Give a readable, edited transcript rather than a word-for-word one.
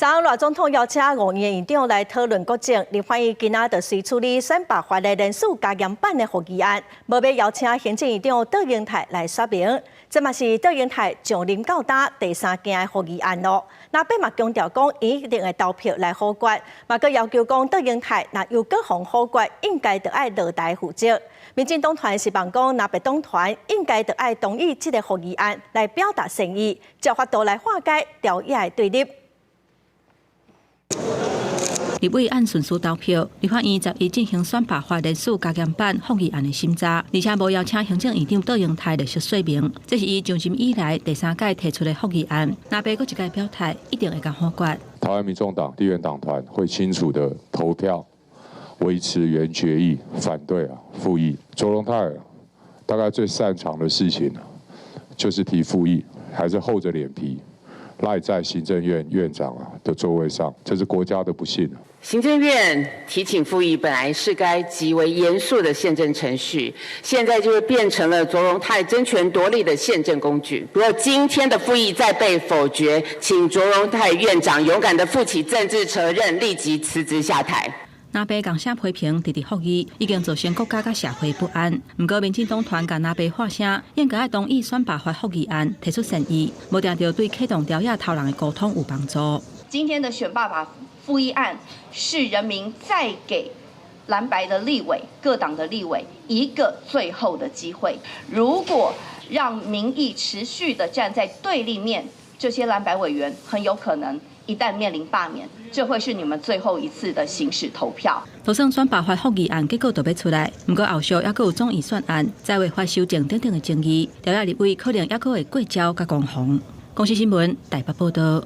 昨昏赖总统邀请5院院长来讨论国政，立法院今仔就随处理选罢法的人数加减版的合议案，无要邀请行政院长杜英泰来说明。这嘛是杜英泰上任到打第3件的合议案咯。那北嘛强调讲，伊一定会投票来否决，嘛佮要求讲杜英泰若有各项否决，应该就爱落台负责。民进党团是望讲，若白党团应该就爱同意这个合议案来表达善意，照法度来化解条约的对立。立委按顺序投票，立法院11进行选罢法人数加减版复议案的审查，而且无邀请行政院长杜英泰列席说明。这是伊上任以来第3届提出的复议案，若被搁一届表态，一定会甲否决。台湾民众党地缘党团会清楚的投票，维持原决议，反对复议。卓荣泰大概最擅长的事情就是提复议，还是厚着脸皮。赖在行政院院长的座位上，这是国家的不幸。行政院提请复议本来是该极为严肃的宪政程序，现在就会变成了卓荣泰争权夺利的宪政工具。如果今天的复议再被否决，请卓荣泰院长勇敢地负起政治责任，立即辞职下台。那边共声批评，直复议已经造成国家甲社会不安。不过，民进党团甲那边发声，应该同意选罢法复议案，提出善意，无定着对启动条约头人的沟通有帮助。今天的选罢法复议案是人民再给蓝白的立委、各党的立委一个最后的机会。如果让民意持续的站在对立面，这些蓝白委员很有可能一旦面临罢免，这会是你们最后一次的行使投票。就算选罢法复议案结果就要出来，不过后续还佫有总预算案、在违法修正等等的争议，条约立委可能还佫会过招甲攻防。公视新闻台北报道。